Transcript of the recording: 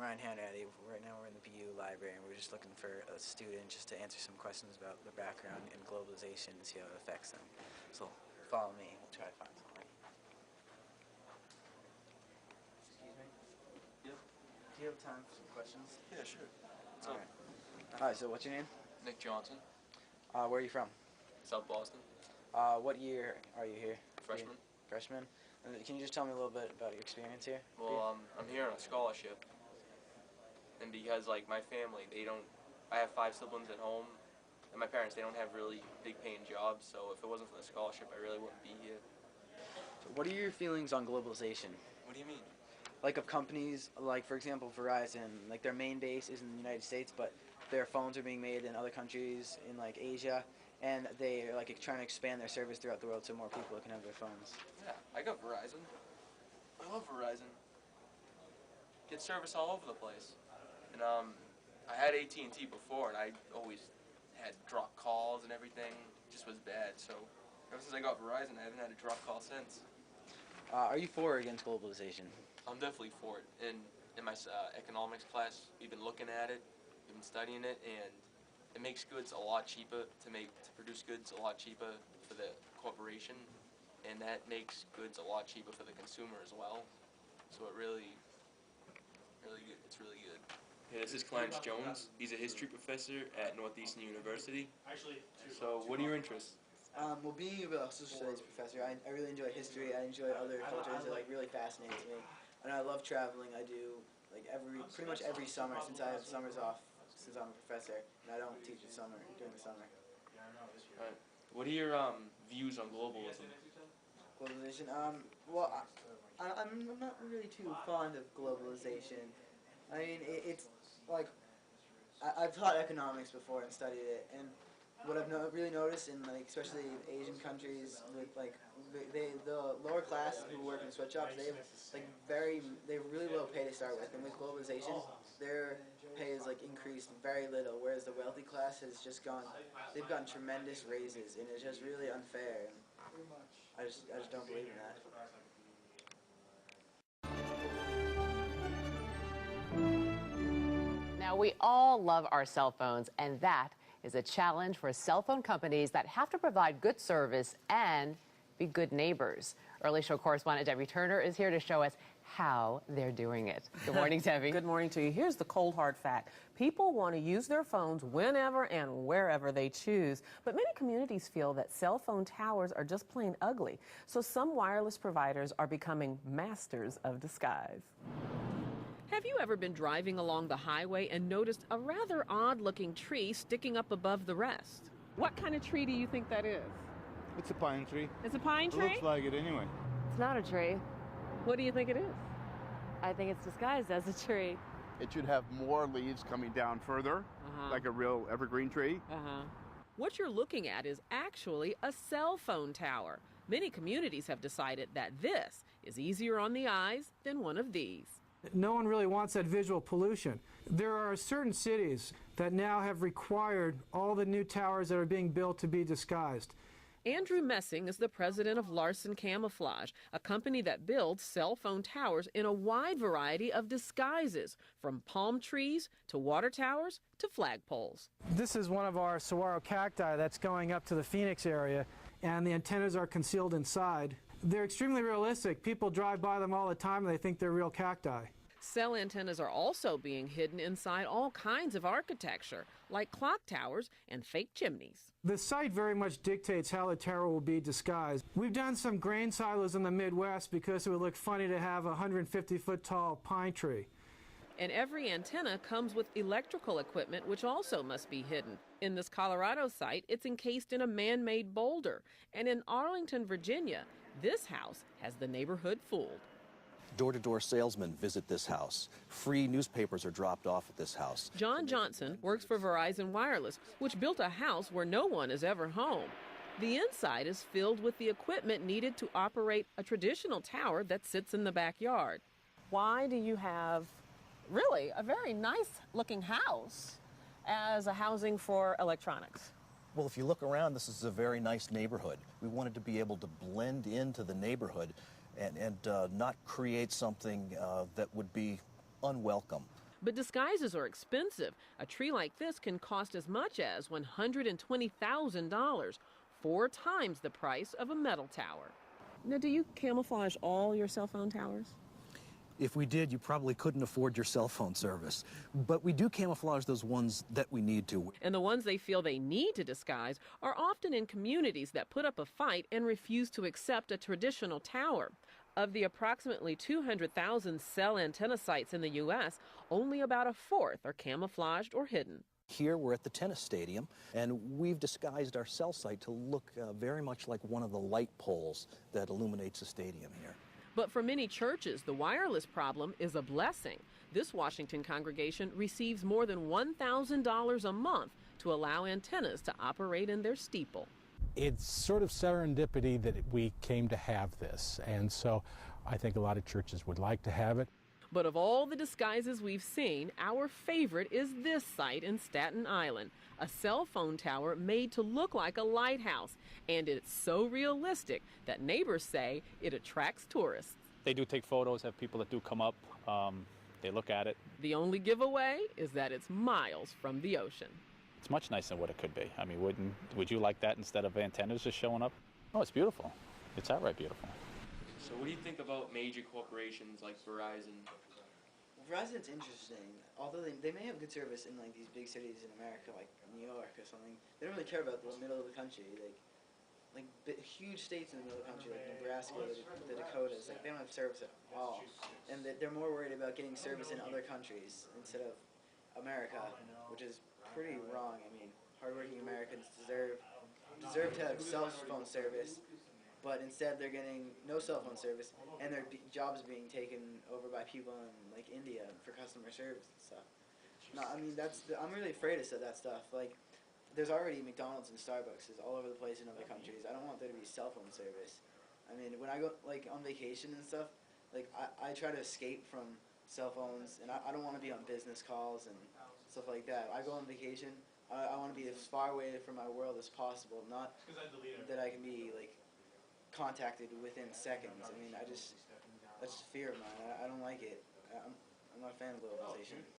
Ryan Hanratty. Right now we're in the BU library and we're just looking for a student just to answer some questions about their background in globalization and see how it affects them. So follow me, we'll try to find something. Excuse me? Yep. Do you have time for some questions? Yeah, sure. What's All up? right. All right, so what's your name? Nick Johnson, Where are you from? South Boston, What year are you here? freshman. Freshman? And can you just tell me a little bit about your experience here? Well, I'm here on a scholarship, and because like my family, I have 5 siblings at home, and my parents, they don't have really big paying jobs, so if it wasn't for the scholarship, I really wouldn't be here. So what are your feelings on globalization? What do you mean? Like of companies, like for example Verizon, like their main base is in the United States, but their phones are being made in other countries in like Asia, and they are like trying to expand their service throughout the world so more people can have their phones. Yeah, I got Verizon. I love Verizon. Get service all over the place. And I had AT&T before, and I always had drop calls and everything. It just was bad. So ever since I got Verizon, I haven't had a drop call since. Are you for or against globalization? I'm definitely for it. In my economics class, we've been looking at it, we've been studying it, and it makes goods a lot cheaper to produce goods a lot cheaper for the corporation, and that makes goods a lot cheaper for the consumer as well. So it really good. It's really good. Yeah, this is Clarence Jones. He's a history professor at Northeastern University. So, what are your interests? Well, being a social studies professor, I really enjoy history. I enjoy other cultures. It really fascinates me, and I love traveling. I do pretty much every summer since I have summers off since I'm a professor, and I don't teach during the summer. Right. What are your views on globalism? Globalization. Well, I'm not really too fond of globalization. I mean, it's like I've taught economics before and studied it, and what I've really noticed in especially Asian countries with the lower class who work in sweatshops, they have really low pay to start with, and with globalization their pay is increased very little, whereas the wealthy class has just they've gotten tremendous raises, and it's just really unfair. And I just don't believe in that. Now, we all love our cell phones, and that is a challenge for cell phone companies that have to provide good service and be good neighbors. Early Show correspondent Debbie Turner is here to show us how they're doing it. Good morning, Debbie. Good morning to you. Here's the cold, hard fact. People want to use their phones whenever and wherever they choose, but many communities feel that cell phone towers are just plain ugly. So some wireless providers are becoming masters of disguise. Have you ever been driving along the highway and noticed a rather odd-looking tree sticking up above the rest? What kind of tree do you think that is? It's a pine tree. It's a pine It tree? looks like it anyway. It's not a tree. What do you think it is? I think it's disguised as a tree. It should have more leaves coming down further, like a real evergreen tree. What you're looking at is actually a cell phone tower. Many communities have decided that this is easier on the eyes than one of these. No one really wants that visual pollution. There are certain cities that now have required all the new towers that are being built to be disguised. Andrew Messing is the president of Larson Camouflage, a company that builds cell phone towers in a wide variety of disguises, from palm trees to water towers to flagpoles. This is one of our saguaro cacti that's going up to the Phoenix area, and the antennas are concealed inside. They're extremely realistic. People drive by them all the time and they think they're real cacti. Cell antennas are also being hidden inside all kinds of architecture, like clock towers and fake chimneys. The site very much dictates how the tower will be disguised. We've done some grain silos in the Midwest because it would look funny to have a 150-foot tall pine tree. And every antenna comes with electrical equipment, which also must be hidden. In this Colorado site, it's encased in a man-made boulder. And in Arlington, Virginia, this house has the neighborhood fooled. Door-to-door salesmen visit this house. Free newspapers are dropped off at this house. John Johnson works for Verizon Wireless, which built a house where no one is ever home. The inside is filled with the equipment needed to operate a traditional tower that sits in the backyard. Why do you have really a very nice-looking house as a housing for electronics? Well, if you look around, this is a very nice neighborhood. We wanted to be able to blend into the neighborhood and not create something that would be unwelcome. But disguises are expensive. A tree like this can cost as much as $120,000, 4 times the price of a metal tower. Now, do you camouflage all your cell phone towers? If we did, you probably couldn't afford your cell phone service. But we do camouflage those ones that we need to. And the ones they feel they need to disguise are often in communities that put up a fight and refuse to accept a traditional tower. Of the approximately 200,000 cell antenna sites in the U.S., only about a fourth are camouflaged or hidden. Here we're at the tennis stadium, and we've disguised our cell site to look very much like one of the light poles that illuminates the stadium here. But for many churches, the wireless problem is a blessing. This Washington congregation receives more than $1,000 a month to allow antennas to operate in their steeple. It's sort of serendipity that we came to have this, and so I think a lot of churches would like to have it. But of all the disguises we've seen, our favorite is this site in Staten Island, a cell phone tower made to look like a lighthouse. And it's so realistic that neighbors say it attracts tourists. They do take photos, have people that do come up, they look at it. The only giveaway is that it's miles from the ocean. It's much nicer than what it could be. I mean, would you like that instead of antennas just showing up? Oh, it's beautiful. It's outright beautiful. So what do you think about major corporations like Verizon? Verizon's interesting, although they may have good service in like these big cities in America, like New York or something. They don't really care about the middle of the country, like huge states in the middle of the country, like Nebraska, the Dakotas. Like they don't have service at all, and they're more worried about getting service in other countries instead of America, which is pretty wrong. I mean, hardworking Americans deserve to have cell phone service. But instead, they're getting no cell phone service, and their jobs being taken over by people in like India for customer service and stuff. No, I mean I'm really afraid of that stuff. Like, there's already McDonald's and Starbucks all over the place in other countries. I don't want there to be cell phone service. I mean, when I go like on vacation and stuff, like I try to escape from cell phones, and I don't want to be on business calls and stuff like that. I go on vacation. I want to be as far away from my world as possible. Not that I can be like contacted within seconds. I mean, that's just fear of mine. I don't like it. I'm not a fan of globalization.